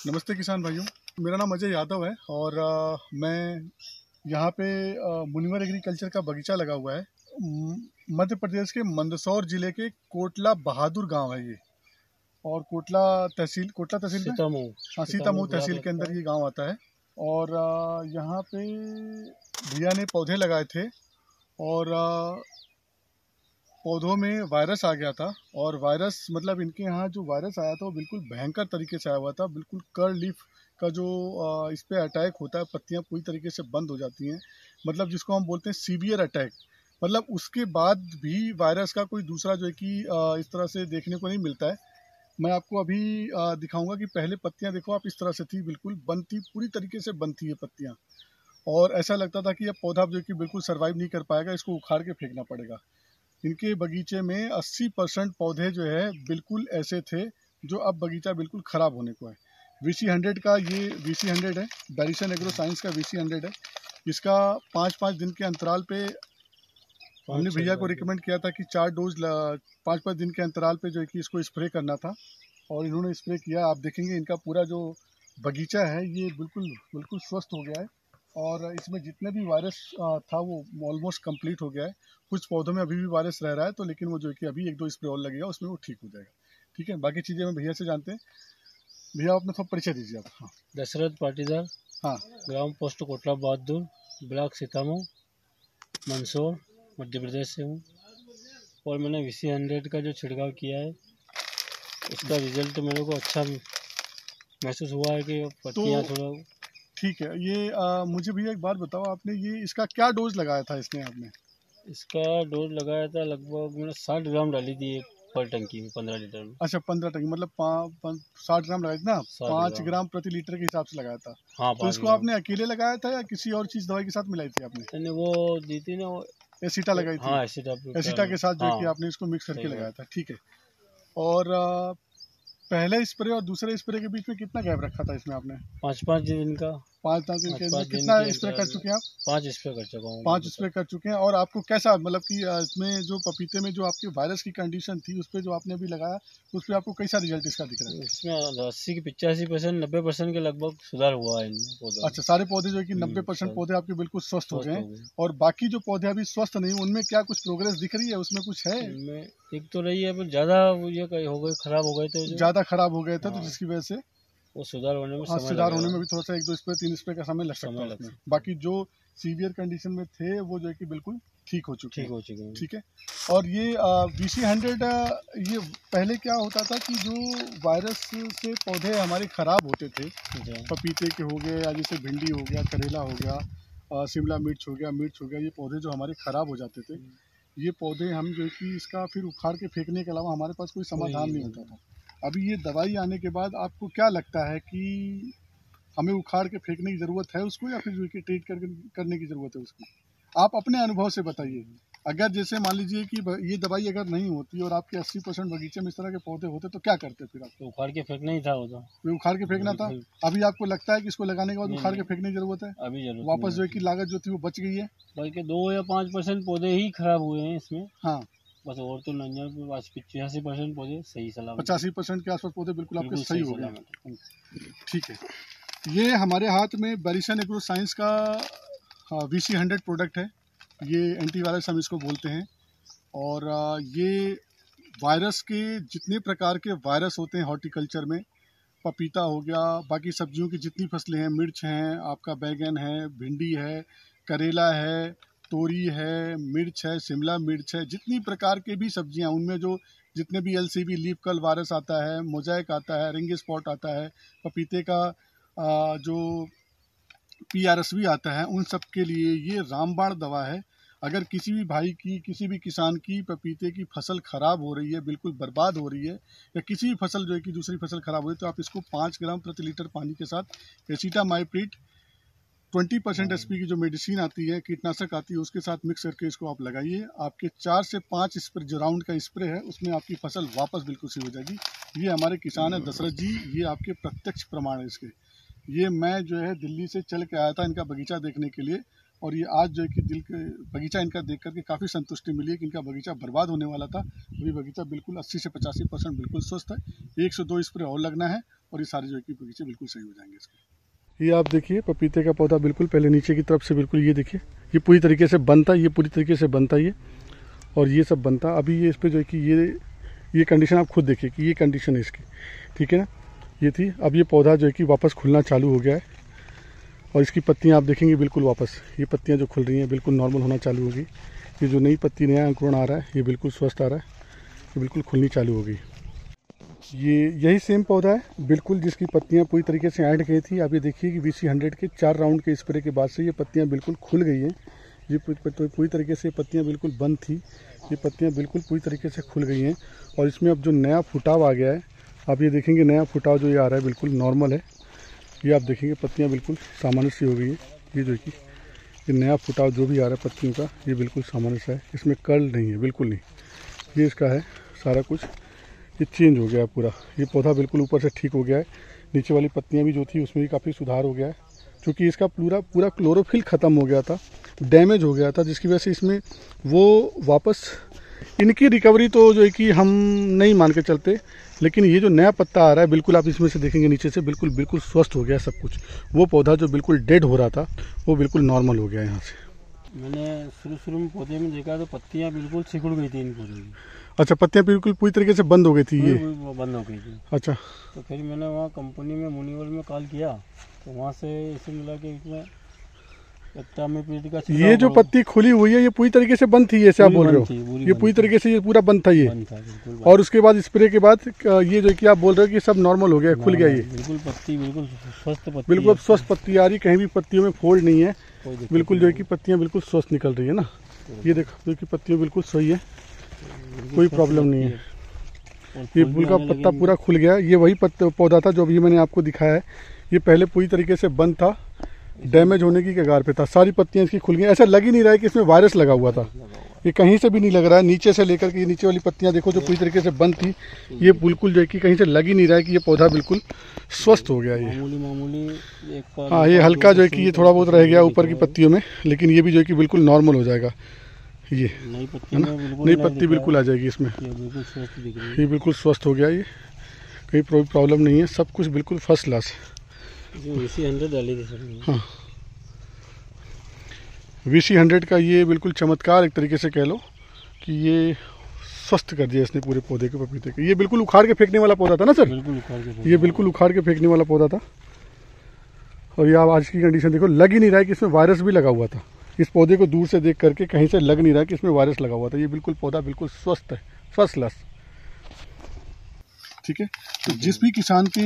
नमस्ते किसान भाइयों, मेरा नाम अजय यादव है और मैं यहाँ पे मुनिवर एग्रीकल्चर का बगीचा लगा हुआ है। मध्य प्रदेश के मंदसौर जिले के कोटला बहादुर गांव है ये, और कोटला तहसील में सीतामऊ तहसील के अंदर ये गांव आता है। और यहाँ पे भैया ने पौधे लगाए थे और पौधों में वायरस आ गया था। और वायरस मतलब इनके यहाँ जो वायरस आया था वो बिल्कुल भयंकर तरीके से आया हुआ था। बिल्कुल कर्ल लीफ का जो इस पर अटैक होता है, पत्तियाँ पूरी तरीके से बंद हो जाती हैं, मतलब जिसको हम बोलते हैं सीवियर अटैक। मतलब उसके बाद भी वायरस का कोई दूसरा जो है कि इस तरह से देखने को नहीं मिलता है। मैं आपको अभी दिखाऊंगा कि पहले पत्तियाँ देखो आप, इस तरह से थी, बिल्कुल बंद थी, पूरी तरीके से बंद थी ये पत्तियाँ। और ऐसा लगता था कि यह पौधा जो है कि बिल्कुल सर्वाइव नहीं कर पाएगा, इसको उखाड़ के फेंकना पड़ेगा। इनके बगीचे में 80% पौधे जो है बिल्कुल ऐसे थे जो अब बगीचा बिल्कुल ख़राब होने को है। VC100 का ये VC100 है, बैरिसन एग्रो साइंस का VC100 है। इसका 5-5 दिन के अंतराल पे हमने भैया को रिकमेंड किया था कि 4 डोज 5-5 दिन के अंतराल पे जो है कि इसको स्प्रे करना था, और इन्होंने स्प्रे किया। आप देखेंगे इनका पूरा जो बगीचा है ये बिल्कुल स्वस्थ हो गया है, और इसमें जितने भी वायरस था वो ऑलमोस्ट कंप्लीट हो गया है। कुछ पौधों में अभी भी वायरस रह रहा है, तो लेकिन वो जो है कि अभी 1-2 स्प्रे और लगेगा, उसमें वो ठीक हो जाएगा। ठीक है, बाकी चीज़ें हम भैया से जानते हैं। भैया अपना थोड़ा परिचय दीजिए आप। हाँ, दशरथ पाटीदार। हाँ, ग्राम पोस्ट कोटला बहादुर, ब्लॉक सीतामऊ, मंदसौर, मध्य प्रदेश से हूँ। और मैंने VC100 का जो छिड़काव किया है उसका रिजल्ट मेरे को अच्छा महसूस हुआ है कि पत्तियाँ थोड़ा ठीक है। ये मुझे भैया एक बात बताओ, आपने ये इसका क्या डोज लगाया था इसमें आपने? इसका डोज लगाया था, लगभग मैंने 60 ग्राम डाली थी एक पर टंकी में 15 लीटर में। अच्छा, 15 टंकी मतलब 60 ग्राम लगाया था ना, 5 ग्राम प्रति लीटर के हिसाब से लगाया था। हाँ, तो इसको आपने अकेले लगाया था या किसी और चीज़ दवाई के साथ मिलाई थी आपने? वो दी थी ना, वो एसिटा लगाई थी। हाँ, एसिटा के साथ जो है कि आपने इसको मिक्स करके लगाया था। ठीक है। और पहले स्प्रे और दूसरे स्प्रे के बीच में कितना गैप रखा था इसमें आपने? 5-5 दिन का। 5 दिन के अंदर कितना स्प्रे कर चुके हैं आप? 5 स्प्रे कर चुका हूँ। 5 स्प्रे कर चुके हैं। और आपको कैसा, मतलब कि इसमें जो पपीते में जो आपके वायरस की कंडीशन थी, उस पर जो आपने अभी लगाया, उस पर आपको कैसा रिजल्ट इसका दिख रहा है? इसमें 80 की 85% 90% के लगभग सुधार हुआ है इनमें पौधों। अच्छा, सारे पौधे जो है कि 90% पौधे आपके बिल्कुल स्वस्थ हो गए हैं। और बाकी जो पौधे अभी स्वस्थ नहीं, उनमें क्या कुछ प्रोग्रेस दिख रही है? उसमें कुछ है? उनमें दिख तो रही है, पर ज़्यादा ये हो गए, खराब हो गए थे, ज़्यादा खराब हो गए थे, तो जिसकी वजह से वो सुधार होने में सुधार होने में भी थोड़ा सा 1-2 स्प्रे 3 स्प्रे का समय लग सकता है उसमें। बाकी जो सीवियर कंडीशन में थे वो जो है कि बिल्कुल ठीक हो चुके हैं। ठीक है। और ये VC100 ये पहले क्या होता था कि जो वायरस से पौधे हमारे ख़राब होते थे, पपीते के हो गए, या जैसे भिंडी हो गया, करेला हो गया, शिमला मिर्च हो गया, ये पौधे जो हमारे ख़राब हो जाते थे, ये पौधे हम जो है कि इसका फिर उखाड़ के फेंकने के अलावा हमारे पास कोई समाधान नहीं होता था। अभी ये दवाई आने के बाद आपको क्या लगता है कि हमें उखाड़ के फेंकने की ज़रूरत है उसको, या फिर जो कि ट्रीट करने की ज़रूरत है उसकी? आप अपने अनुभव से बताइए। अगर जैसे मान लीजिए कि ये दवाई अगर नहीं होती और आपके 80% बगीचे में इस तरह के पौधे होते, तो क्या करते फिर आप? तो उखाड़ के फेंकना ही था, वो तो उखाड़ के फेंकना था। अभी आपको लगता है कि इसको लगाने के बाद उखाड़ के फेंकने की ज़रूरत है? अभी जरूरत वापस जो है कि लागत जो थी वो बच गई है। बल्कि 2 या 5% पौधे ही खराब हुए हैं इसमें। हाँ, बस, और तो 85% पौधे सही सलामत। 85% के आसपास पौधे बिल्कुल आपके सही हो गए। ठीक है। ये हमारे हाथ में बैरिसन एग्रो साइंस का VC100 प्रोडक्ट है। ये एंटीवायरस हम इसको बोलते हैं। और ये वायरस के जितने प्रकार के वायरस होते हैं हॉर्टिकल्चर में, पपीता हो गया, बाकी सब्जियों की जितनी फसलें हैं, मिर्च हैं, आपका बैगन है, भिंडी है, करेला है, तोरी है, मिर्च है, शिमला मिर्च है, जितनी प्रकार के भी सब्जियां, उनमें जो जितने भी LCV लीफ कर्ल वायरस आता है, मोजाइक आता है, रिंग स्पॉट आता है, पपीते का जो PRSV आता है, उन सब के लिए ये रामबाण दवा है। अगर किसी भी भाई की, किसी भी किसान की पपीते की फसल ख़राब हो रही है, बिल्कुल बर्बाद हो रही है, या किसी भी फसल जो है कि दूसरी फसल ख़राब हो रही है, तो आप इसको 5 ग्राम प्रति लीटर पानी के साथ एसिटामाइप्रिड 20% SP की जो मेडिसिन आती है, कीटनाशक आती है, उसके साथ मिक्स करके इसको आप लगाइए। आपके 4 से 5 स्प्रे जो राउंड का स्प्रे है, उसमें आपकी फसल वापस बिल्कुल सही हो जाएगी। ये हमारे किसान है दशरथ जी, ये आपके प्रत्यक्ष प्रमाण है इसके। ये मैं जो है दिल्ली से चल के आया था इनका बगीचा देखने के लिए, और ये आज जो है कि दिल के बगीचा इनका देख करके काफ़ी संतुष्टि मिली है कि इनका बगीचा बर्बाद होने वाला था। अभी बगीचा बिल्कुल 80 से 85% बिल्कुल स्वस्थ है। 1 से 2 स्प्रे और लगना है, और ये सारे जो है कि बगीचे बिल्कुल सही हो जाएंगे इसके। ये आप देखिए पपीते का पौधा बिल्कुल पहले नीचे की तरफ से बिल्कुल ये देखिए ये पूरी तरीके से बनता, ये पूरी तरीके से बनता ये, और ये सब बनता। अभी ये इस पर जो है कि ये कंडीशन आप खुद देखिए कि ये कंडीशन है इसकी, ठीक है ना, ये थी। अब ये पौधा जो है कि वापस खुलना चालू हो गया है और इसकी पत्तियां आप देखेंगे बिल्कुल वापस, ये पत्तियां जो खुल रही हैं बिल्कुल नॉर्मल होना चालू होगी। ये जो नई पत्ती नया अंकुरण आ रहा है ये बिल्कुल स्वस्थ आ रहा है, ये बिल्कुल खुलनी चालू होगी। ये यही सेम पौधा है बिल्कुल जिसकी पत्तियां पूरी तरीके से ऐंठ गई थी। अब ये देखिए कि VC100 के 4 राउंड के स्प्रे के बाद से ये पत्तियां बिल्कुल खुल गई हैं। ये पूरी तरीके से पत्तियां बिल्कुल बंद थी, ये पत्तियां बिल्कुल पूरी तरीके से खुल गई हैं और इसमें अब जो नया फुटाव आ गया है, आप ये देखेंगे नया फुटाव जो ये आ रहा है बिल्कुल नॉर्मल है। ये आप देखेंगे पत्तियां बिल्कुल सामान्य सी हो गई है। ये जो कि ये नया फुटाव जो भी आ रहा है पत्तियों का ये बिल्कुल सामान्य सा है, इसमें कर्ल नहीं है बिल्कुल नहीं। ये इसका है सारा कुछ, ये चेंज हो गया है पूरा। ये पौधा बिल्कुल ऊपर से ठीक हो गया है, नीचे वाली पत्तियां भी जो थी उसमें भी काफ़ी सुधार हो गया है, क्योंकि इसका पूरा क्लोरोफिल ख़त्म हो गया था, डैमेज हो गया था, जिसकी वजह से इसमें वो वापस इनकी रिकवरी तो जो है कि हम नहीं मान के चलते, लेकिन ये जो नया पत्ता आ रहा है बिल्कुल आप इसमें से देखेंगे नीचे से बिल्कुल स्वस्थ हो गया सब कुछ। वो पौधा जो बिल्कुल डेड हो रहा था वो बिल्कुल नॉर्मल हो गया यहाँ से। मैंने शुरू में पौधे में देखा तो पत्तियां बिल्कुल सिकुड़ गई थी इन पौधों की। अच्छा, पत्तियां बिल्कुल पूरी तरीके से बंद हो गई थी, ये बंद हो गई थी। अच्छा, तो फिर मैंने वहाँ कंपनी में मुनीवल में कॉल किया तो वहाँ से इसे मिला कि इसमें पत्ता में पीट का ये जो पत्ती खुली हुई है ये पूरी तरीके से बंद थी, ऐसे आप बोल रहे हो? ये पूरी तरीके से ये पूरा बंद था ये, और उसके बाद स्प्रे के बाद ये जो कि आप बोल रहे हो कि सब नॉर्मल हो गया, खुल गया ये बिल्कुल पत्ती बिल्कुल स्वस्थ पत्ती, बिल्कुल स्वस्थ पत्ती आ रही, कहीं भी पत्तियों में फोल्ड नहीं है, बिल्कुल जो है कि पत्तियां बिल्कुल स्वस्थ निकल रही है ना। ये देखो जो कि पत्तियां बिल्कुल सही है, कोई प्रॉब्लम नहीं है। ये फूल का पत्ता पूरा खुल गया। ये वही पौधा था जो अभी मैंने आपको दिखाया है, ये पहले पूरी तरीके से बंद था, डैमेज होने की कगार पे था, सारी पत्तियां इसकी खुल गई। ऐसा लग ही नहीं रहा है कि इसमें वायरस लगा हुआ था, ये कहीं से भी नहीं लग रहा है। नीचे से लेकर के ये नीचे वाली पत्तियां देखो जो पूरी तरीके से बंद थी, ये बिल्कुल जो है कि कहीं से लग ही नहीं रहा है कि ये पौधा बिल्कुल स्वस्थ हो गया। ये मामूली हाँ, ये हल्का जो है कि ये थोड़ा बहुत रह गया ऊपर की पत्तियों में, लेकिन ये भी जो है कि बिल्कुल नॉर्मल हो जाएगा। ये नई पत्ती बिल्कुल आ जाएगी इसमें, ये बिल्कुल स्वस्थ हो गया, ये कहीं प्रॉब्लम नहीं है, सब कुछ बिल्कुल फर्स्ट क्लास है। VC100 डाली थी सर। हाँ, VC100 का ये बिल्कुल चमत्कार एक तरीके से कह लो कि ये स्वस्थ कर दिया इसने पूरे पौधे के, पपीते के। ये बिल्कुल उखाड़ के फेंकने वाला पौधा था ना सर? बिल्कुल उखाड़ के, ये बिल्कुल उखाड़ के फेंकने वाला पौधा था। और ये आप आज की कंडीशन देखो, लग ही नहीं रहा है कि इसमें वायरस भी लगा हुआ था। इस पौधे को दूर से देख करके कहीं से लग नहीं रहा है कि इसमें वायरस लगा हुआ था। ये बिल्कुल पौधा बिल्कुल स्वस्थ है, फर्स्ट क्लास। ठीक है, तो जिस भी किसान की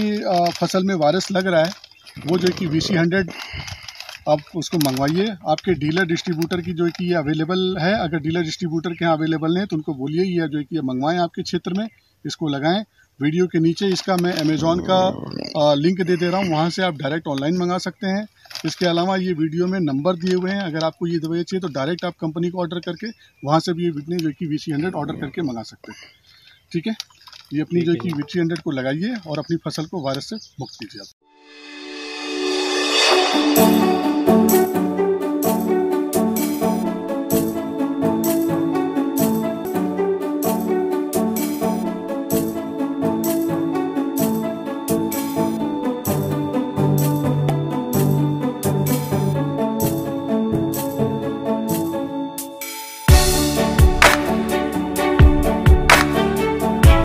फसल में वायरस लग रहा है वो जो है कि VC100 आप उसको मंगवाइए। आपके डीलर डिस्ट्रीब्यूटर की जो है कि ये अवेलेबल है। अगर डीलर डिस्ट्रीब्यूटर के यहाँ अवेलेबल नहीं है तो उनको बोलिए ये जो है कि ये मंगवाएं आपके क्षेत्र में, इसको लगाएं। वीडियो के नीचे इसका मैं अमेज़ॉन का लिंक दे रहा हूँ, वहाँ से आप डायरेक्ट ऑनलाइन मंगा सकते हैं। इसके अलावा ये वीडियो में नंबर दिए हुए हैं, अगर आपको ये दवाई चाहिए तो डायरेक्ट आप कंपनी को ऑर्डर करके वहाँ से भी ये जो कि VC100 ऑर्डर करके मंगा सकते हैं। ठीक है, ये अपनी जो कि VC100 को लगाइए और अपनी फसल को वायरस से मुक्त कीजिए आप।